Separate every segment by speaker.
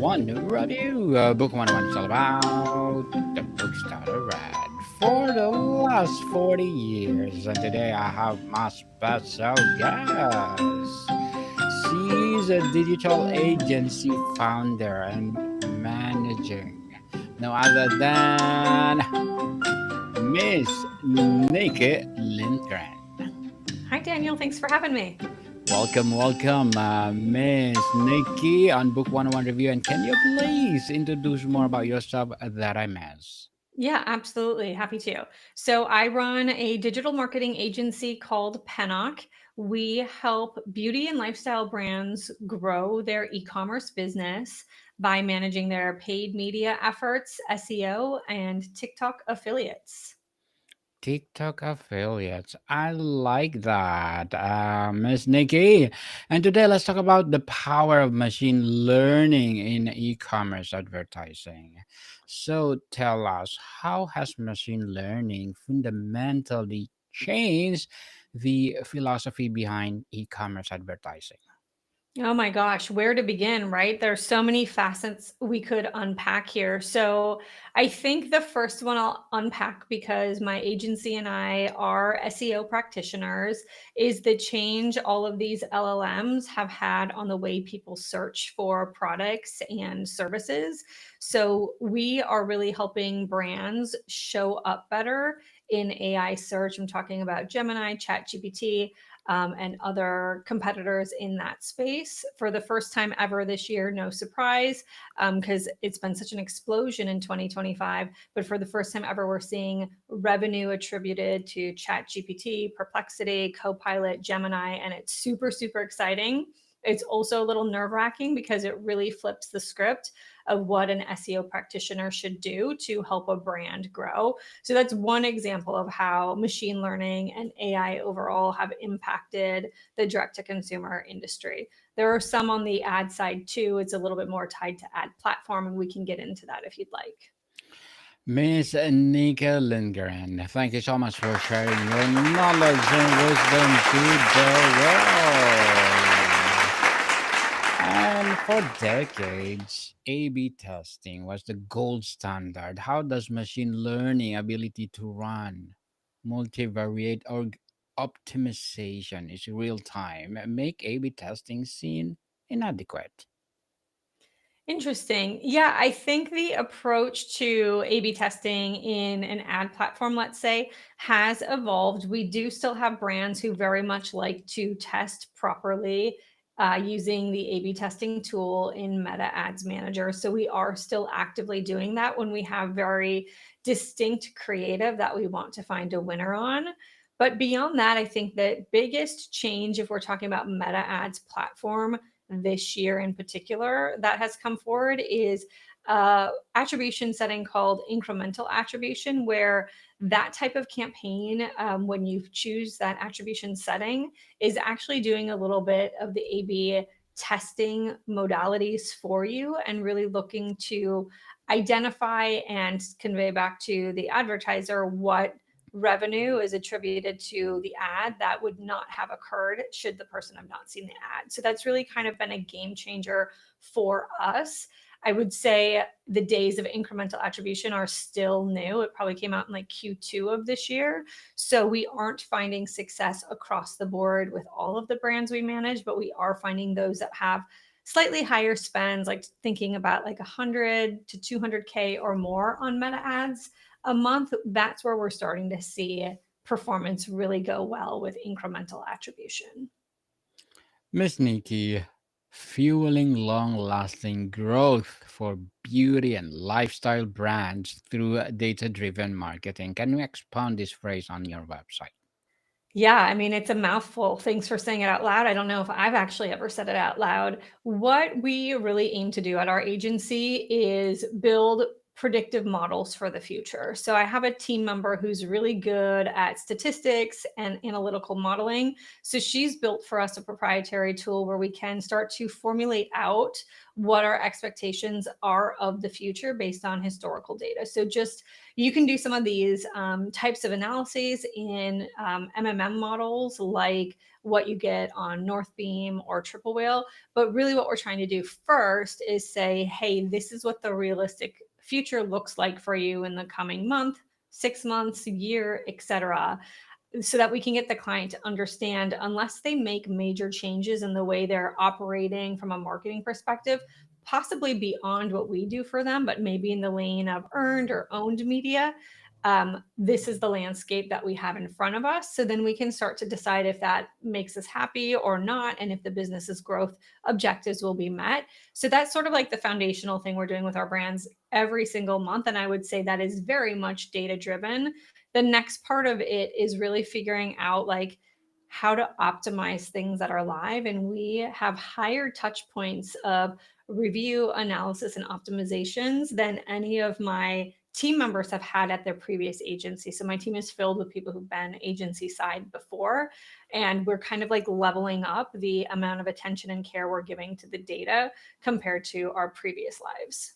Speaker 1: 101 review. Book 101 is all about the books that I read for the last 40 years. And today I have my special guest. She's a digital agency founder and managing no other than Miss Nikki Lindgren.
Speaker 2: Hi, Daniel. Thanks for having me.
Speaker 1: Welcome, Miss Nikki on Book 101 Review. And can you please introduce more about yourself that I miss?
Speaker 2: Yeah, absolutely. Happy to. So, I run a digital marketing agency called Pennock. We help beauty and lifestyle brands grow their e commerce business by managing their paid media efforts, SEO, and TikTok affiliates.
Speaker 1: TikTok affiliates. I like that, Miss Nikki. And today let's talk about the power of machine learning in e-commerce advertising. So tell us, how has machine learning fundamentally changed the philosophy behind e-commerce advertising?
Speaker 2: Oh my gosh, where to begin, right? There's so many facets we could unpack here. So, I think the first one I'll unpack because my agency and I are SEO practitioners is the change all of these LLMs have had on the way people search for products and services. So, we are really helping brands show up better in AI search. I'm talking about Gemini, ChatGPT, and other competitors in that space for the first time ever this year. No surprise, because it's been such an explosion in 2025. But for the first time ever, we're seeing revenue attributed to ChatGPT, Perplexity, Copilot, Gemini, and it's super, super exciting. It's also a little nerve wracking because it really flips the script of what an SEO practitioner should do to help a brand grow. So that's one example of how machine learning and AI overall have impacted the direct to consumer industry. There are some on the ad side too. It's a little bit more tied to ad platform, and we can get into that if you'd like.
Speaker 1: Miss Nikki Lindgren, thank you so much for sharing your knowledge and wisdom to the world. And for decades, A/B testing was the gold standard. How does machine learning ability to run multivariate or optimization is real time make A/B testing seem inadequate?
Speaker 2: Interesting. Yeah, I think the approach to A B testing in an ad platform, let's say, has evolved. We do still have brands who very much like to test properly using the A B testing tool in Meta Ads Manager. So we are still actively doing that when we have very distinct creative that we want to find a winner on. But beyond that, I think the biggest change, if we're talking about Meta Ads platform, this year in particular that has come forward is attribution setting called incremental attribution, where that type of campaign, when you choose that attribution setting, is actually doing a little bit of the A/B testing modalities for you and really looking to identify and convey back to the advertiser what revenue is attributed to the ad that would not have occurred should the person have not seen the ad. So that's really kind of been a game changer for us. I would say the days of incremental attribution are still new. It probably came out in like Q2 of this year. So we aren't finding success across the board with all of the brands we manage, but we are finding those that have slightly higher spends, like thinking about like 100 to 200K or more on meta ads a month. That's where we're starting to see performance really go well with incremental attribution.
Speaker 1: Miss Nikki, fueling long lasting growth for beauty and lifestyle brands through data driven marketing. Can you expound this phrase on your website?
Speaker 2: Yeah, I mean, it's a mouthful. Thanks for saying it out loud. I don't know if I've actually ever said it out loud. What we really aim to do at our agency is build predictive models for the future. So I have a team member who's really good at statistics and analytical modeling. So she's built for us a proprietary tool where we can start to formulate out what our expectations are of the future based on historical data. So just you can do some of these types of analyses in MMM models like what you get on North Beam or Triple Whale. But really, what we're trying to do first is say, hey, this is what the realistic future looks like for you in the coming month, 6 months, year, etc., so that we can get the client to understand, unless they make major changes in the way they're operating from a marketing perspective, possibly beyond what we do for them, but maybe in the lane of earned or owned media. This is the landscape that we have in front of us. So then we can start to decide if that makes us happy or not, and if the business's growth objectives will be met. So that's sort of like the foundational thing we're doing with our brands every single month. And I would say that is very much data driven. The next part of it is really figuring out like how to optimize things that are live. And we have higher touch points of review, analysis, and optimizations than any of my team members have had at their previous agency. So my team is filled with people who've been agency side before, and we're kind of like leveling up the amount of attention and care we're giving to the data compared to our previous lives.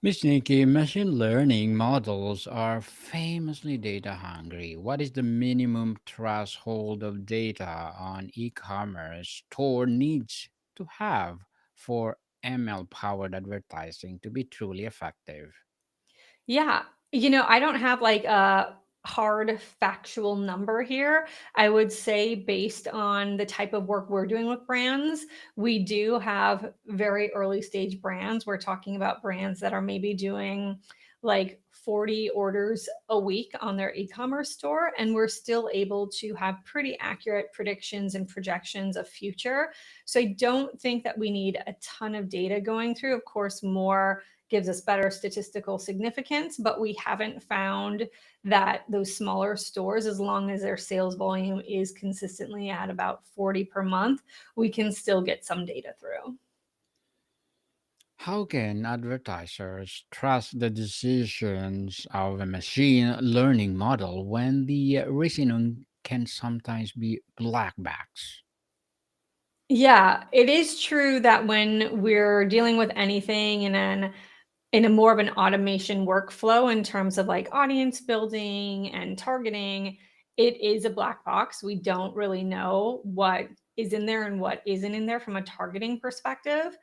Speaker 1: Miss Nikki, machine learning models are famously data hungry. What is the minimum threshold of data on e-commerce store needs to have for ML powered advertising to be truly effective?
Speaker 2: Yeah. I don't have like a hard factual number here. I would say, based on the type of work we're doing with brands, we do have very early stage brands. We're talking about brands that are maybe doing like 40 orders a week on their e-commerce store, and we're still able to have pretty accurate predictions and projections of future. So I don't think that we need a ton of data going through. Of course, more gives us better statistical significance, but we haven't found that those smaller stores, as long as their sales volume is consistently at about 40 per month, we can still get some data through.
Speaker 1: How can advertisers trust the decisions of a machine learning model when the reasoning can sometimes be black box?
Speaker 2: Yeah, it is true that when we're dealing with anything in a more of an automation workflow in terms of like audience building and targeting, it is a black box. We don't really know what is in there and what isn't in there from a targeting perspective.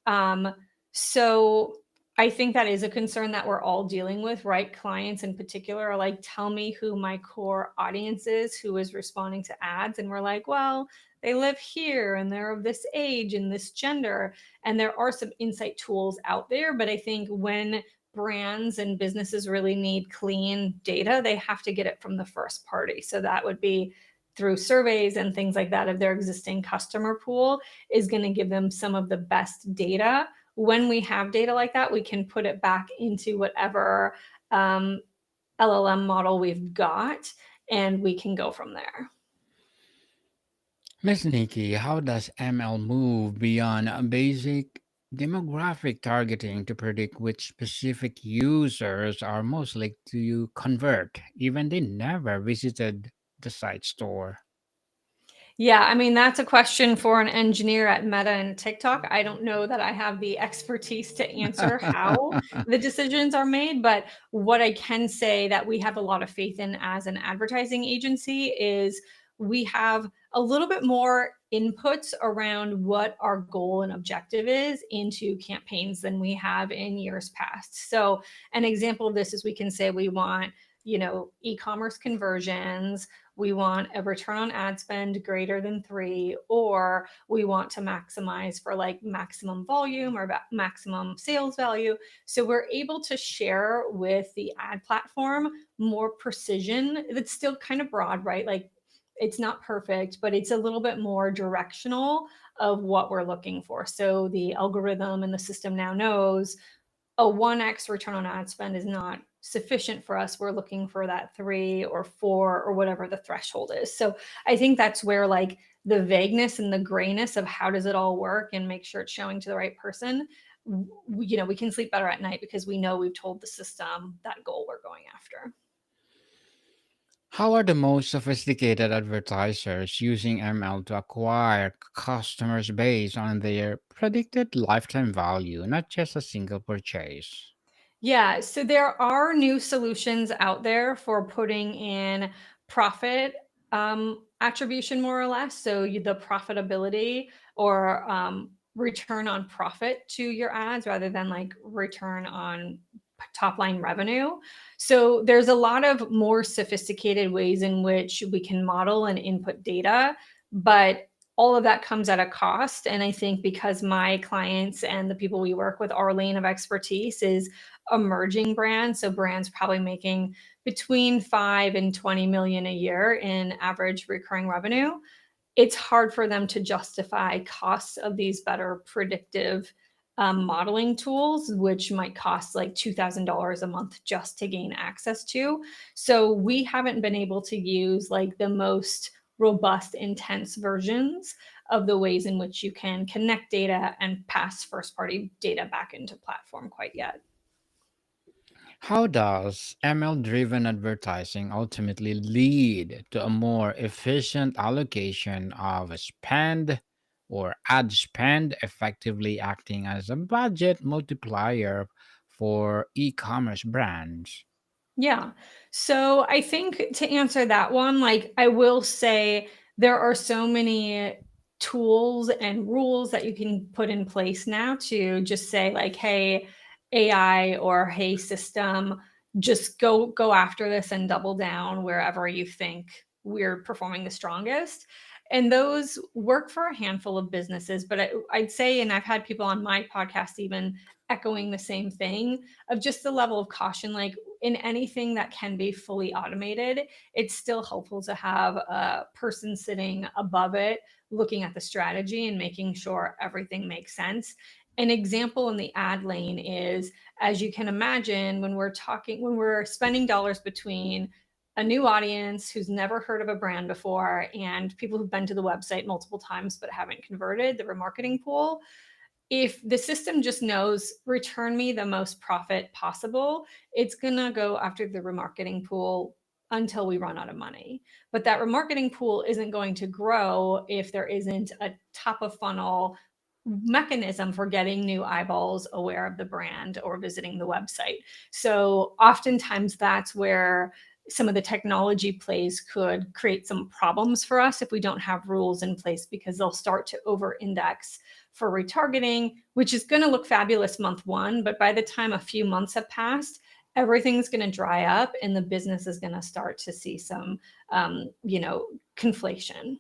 Speaker 2: Um, so I think that is a concern that we're all dealing with, right? Clients in particular are like, tell me who my core audience is, who is responding to ads. And we're like, well, they live here and they're of this age and this gender. And there are some insight tools out there, but I think when brands and businesses really need clean data, they have to get it from the first party. So that would be through surveys and things like that of their existing customer pool, is going to give them some of the best data. When we have data like that, we can put it back into whatever um, LLM model we've got, and we can go from there.
Speaker 1: Miss Nikki, how does ML move beyond a basic demographic targeting to predict which specific users are most likely to convert, even they never visited the site store?
Speaker 2: Yeah, I mean, that's a question for an engineer at Meta and TikTok. I don't know that I have the expertise to answer how the decisions are made, but what I can say that we have a lot of faith in as an advertising agency is we have a little bit more inputs around what our goal and objective is into campaigns than we have in years past. So, an example of this is we can say we want, e-commerce conversions, we want a return on ad spend greater than 3, or we want to maximize for like maximum volume or maximum sales value. So we're able to share with the ad platform more precision. It's still kind of broad, right? Like, it's not perfect, but it's a little bit more directional of what we're looking for. So the algorithm and the system now knows a 1x return on ad spend is not sufficient for us. We're looking for that 3 or 4 or whatever the threshold is. So I think that's where like the vagueness and the grayness of how does it all work and make sure it's showing to the right person, we can sleep better at night because we know we've told the system that goal we're going after.
Speaker 1: How are the most sophisticated advertisers using ML to acquire customers based on their predicted lifetime value, not just a single purchase?
Speaker 2: Yeah, so there are new solutions out there for putting in profit attribution more or less. So the profitability or return on profit to your ads rather than like return on top line revenue. So there's a lot of more sophisticated ways in which we can model and input data, but all of that comes at a cost. And I think because my clients and the people we work with, our lane of expertise is emerging brands. So brands probably making between 5 and 20 million a year in average recurring revenue. It's hard for them to justify costs of these better predictive modeling tools, which might cost like $2,000 a month just to gain access to. So we haven't been able to use like the most robust, intense versions of the ways in which you can connect data and pass first party data back into platform quite yet.
Speaker 1: How does ML driven advertising ultimately lead to a more efficient allocation of spend or ad spend, effectively acting as a budget multiplier for e commerce brands?
Speaker 2: Yeah. So I think to answer that one, like I will say there are so many tools and rules that you can put in place now to just say like, hey, AI or hey system, just go after this and double down wherever you think we're performing the strongest. And those work for a handful of businesses, but I'd say, and I've had people on my podcast even echoing the same thing of just the level of caution, like in anything that can be fully automated, it's still helpful to have a person sitting above it, looking at the strategy and making sure everything makes sense. An example in the ad lane is, as you can imagine, when we're spending dollars between a new audience who's never heard of a brand before and people who've been to the website multiple times but haven't converted, the remarketing pool, if the system just knows return me the most profit possible, it's going to go after the remarketing pool until we run out of money. But that remarketing pool isn't going to grow if there isn't a top of funnel mechanism for getting new eyeballs aware of the brand or visiting the website. So oftentimes that's where some of the technology plays could create some problems for us if we don't have rules in place, because they'll start to over index for retargeting, which is going to look fabulous month one. But by the time a few months have passed, everything's going to dry up and the business is going to start to see some, conflation.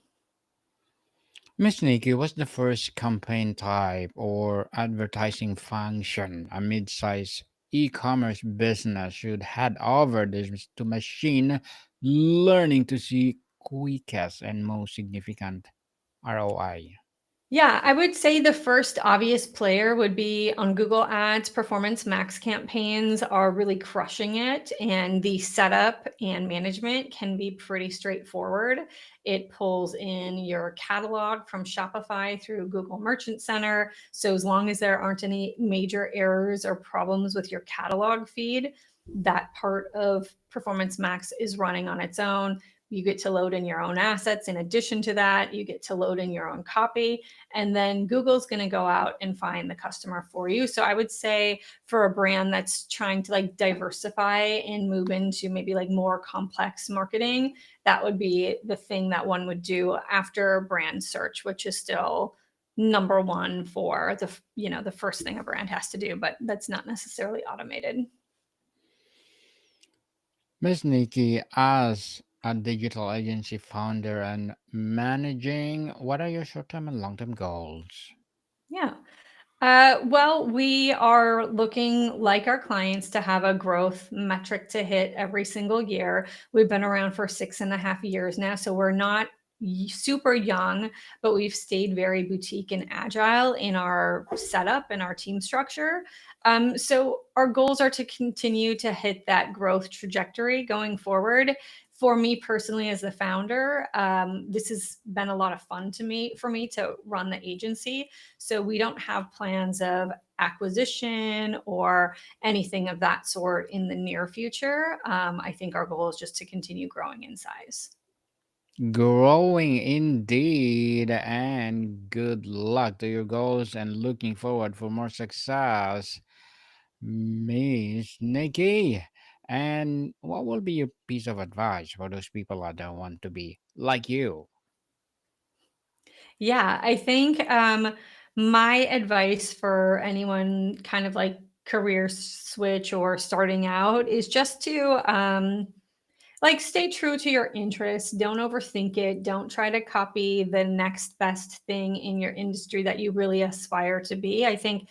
Speaker 1: Miss Nikki, what's the first campaign type or advertising function a mid-sized e-commerce business should head over this to machine learning to see quickest and most significant ROI?
Speaker 2: Yeah, I would say the first obvious player would be on Google Ads. Performance Max campaigns are really crushing it, and the setup and management can be pretty straightforward. It pulls in your catalog from Shopify through Google Merchant Center. So, as long as there aren't any major errors or problems with your catalog feed, that part of Performance Max is running on its own. You get to load in your own assets. In addition to that, you get to load in your own copy, and then Google's going to go out and find the customer for you. So I would say for a brand that's trying to like diversify and move into maybe like more complex marketing, that would be the thing that one would do after brand search, which is still number one for the first thing a brand has to do, but that's not necessarily automated.
Speaker 1: Miss Nikki, as a digital agency founder and managing, what are your short-term and long-term goals?
Speaker 2: Yeah. Well, we are looking like our clients to have a growth metric to hit every single year. We've been around for 6.5 years now, so we're not super young, but we've stayed very boutique and agile in our setup and our team structure. So our goals are to continue to hit that growth trajectory going forward. For me personally, as the founder, this has been a lot of fun for me to run the agency. So we don't have plans of acquisition or anything of that sort in the near future. I think our goal is just to continue growing in size.
Speaker 1: Growing indeed, and good luck to your goals and looking forward for more success, Miss Nikki. And what will be your piece of advice for those people that don't want to be like you?
Speaker 2: Yeah, I think my advice for anyone kind of like career switch or starting out is just to like stay true to your interests. Don't overthink it. Don't try to copy the next best thing in your industry that you really aspire to be. I think,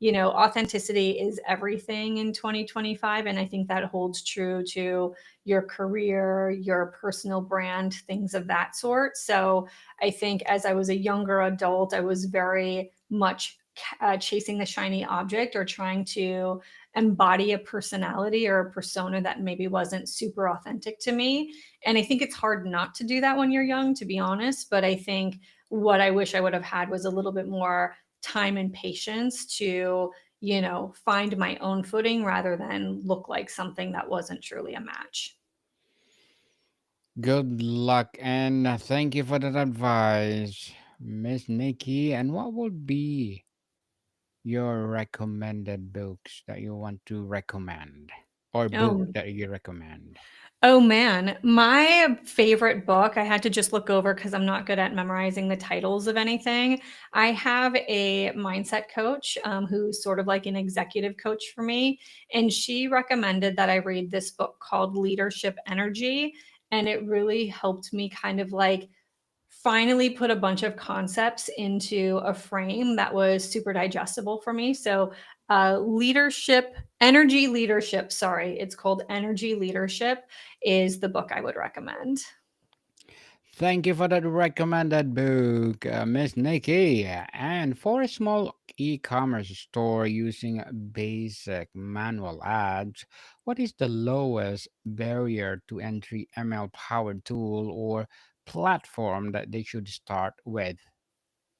Speaker 2: authenticity is everything in 2025. And I think that holds true to your career, your personal brand, things of that sort. So I think as I was a younger adult, I was very much chasing the shiny object or trying to embody a personality or a persona that maybe wasn't super authentic to me. And I think it's hard not to do that when you're young, to be honest. But I think what I wish I would have had was a little bit more time and patience to, find my own footing rather than look like something that wasn't truly a match.
Speaker 1: Good luck and thank you for that advice, Miss Nikki. And what would be your recommended books that you want to recommend, or book
Speaker 2: Oh,
Speaker 1: that you recommend?
Speaker 2: Oh man, my favorite book, I had to just look over because I'm not good at memorizing the titles of anything. I have a mindset coach who's sort of like an executive coach for me. And she recommended that I read this book called Leadership Energy. And it really helped me kind of like finally put a bunch of concepts into a frame that was super digestible for me. So, energy leadership, sorry, it's called Energy Leadership, is the book I would recommend.
Speaker 1: Thank you for that recommended book, Miss Nikki. And for a small e-commerce store using basic manual ads, what is the lowest barrier to entry ML powered tool or platform that they should start with?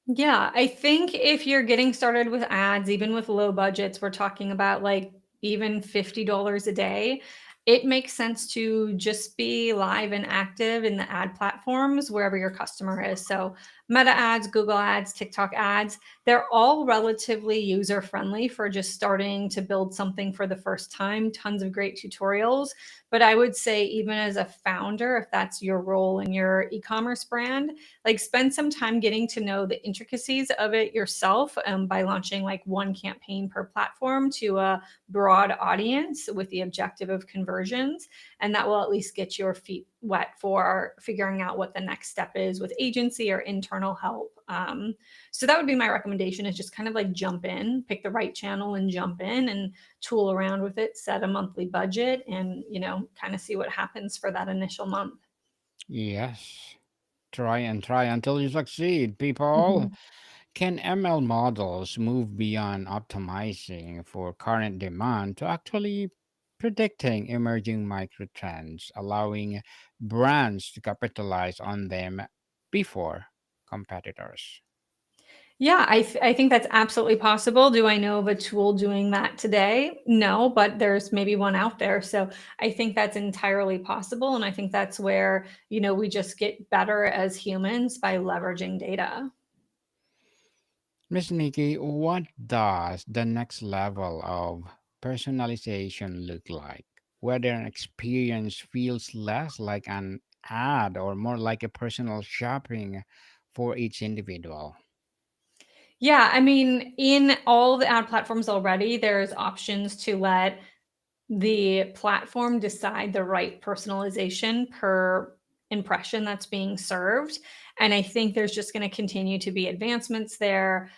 Speaker 2: Yeah, I think if you're getting started with ads, even with low budgets, we're talking about like even $50 a day. It makes sense to just be live and active in the ad platforms wherever your customer is. So, Meta ads, Google ads, TikTok ads, they're all relatively user friendly for just starting to build something for the first time. Tons of great tutorials. But I would say, even as a founder, if that's your role in your e commerce brand, like spend some time getting to know the intricacies of it yourself by launching like one campaign per platform to a broad audience with the objective of conversions. And that will at least get your feet wet for figuring out what the next step is with agency or internal help. So that would be my recommendation, is just kind of like jump in, pick the right channel and jump in and tool around with it, set a monthly budget, and kind of see what happens for that initial month.
Speaker 1: Yes. Try and try until you succeed, people.
Speaker 2: Mhm.
Speaker 1: Can ML models move beyond optimizing for current demand to actually predicting emerging microtrends, allowing brands to capitalize on them before competitors?
Speaker 2: Yeah, I think that's absolutely possible. Do I know of a tool doing that today? No, but there's maybe one out there. So I think that's entirely possible. And I think that's where, we just get better as humans by leveraging data.
Speaker 1: Miss Nikki, what does the next level of personalization look like? Whether an experience feels less like an ad or more like a personal shopping for each individual.
Speaker 2: Yeah, I mean, in all the ad platforms already, there's options to let the platform decide the right personalization per impression that's being served. And I think there's just going to continue to be advancements there.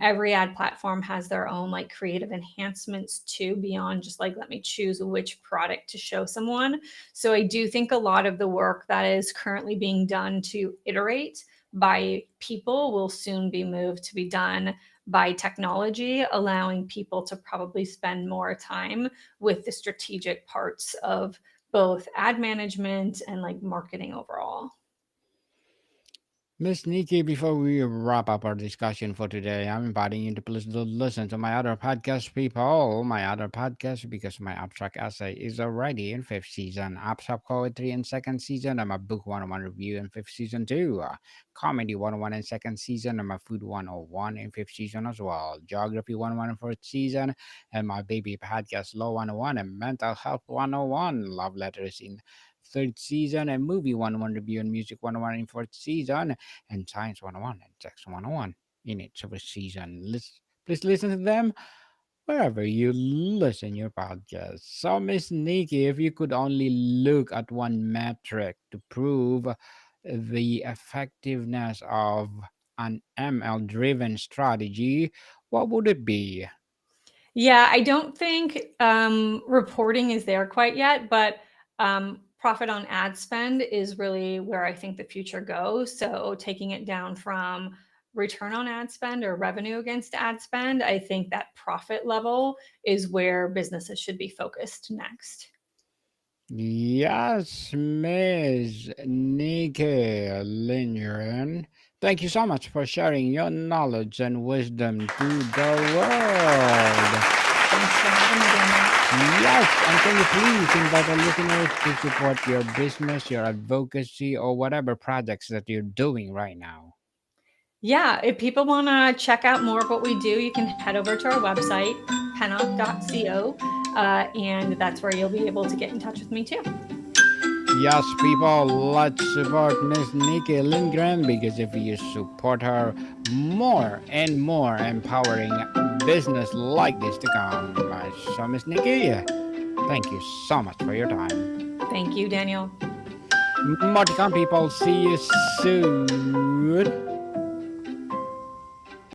Speaker 2: Every ad platform has their own like creative enhancements too, beyond just like, let me choose which product to show someone. So I do think a lot of the work that is currently being done to iterate by people will soon be moved to be done by technology, allowing people to probably spend more time with the strategic parts of both ad management and like marketing overall.
Speaker 1: Miss Nikki, before we wrap up our discussion for today, I'm inviting you to please listen to my other podcast, people. My other podcast, because my abstract essay is already in fifth season, abstract poetry in second season, and my book 101 review in fifth season too. Comedy 101 in second season, and my food 101 in fifth season as well. Geography 101 in fourth season, and my baby podcast Law 101 and mental health 101. Love letters in third season, and movie 101 review and music 101 in fourth season, and Science 101 and Text 101 in each of the season. Please listen to them wherever you listen your podcast. So, Miss Nikki, if you could only look at one metric to prove the effectiveness of an ML driven strategy, what would it be?
Speaker 2: Yeah, I don't think reporting is there quite yet, but profit on ad spend is really where I think the future goes. So taking it down from return on ad spend or revenue against ad spend, I think that profit level is where businesses should be focused next.
Speaker 1: Yes, Miss Nikki Lindgren. Thank you so much for sharing your knowledge and wisdom to the world.
Speaker 2: Thanks for having me, Daniel.
Speaker 1: Yes, and can you please invite our listeners to support your business, your advocacy, or whatever projects that you're doing right now?
Speaker 2: Yeah, if people want to check out more of what we do, you can head over to our website, pennock.co, and that's where you'll be able to get in touch with me too.
Speaker 1: Yes, people, let's support Miss Nikki Lindgren because if you support her, more and more empowering business like this to come. So, Miss Nikki, thank you so much for your time.
Speaker 2: Thank you, Daniel.
Speaker 1: More to come, people. See you soon.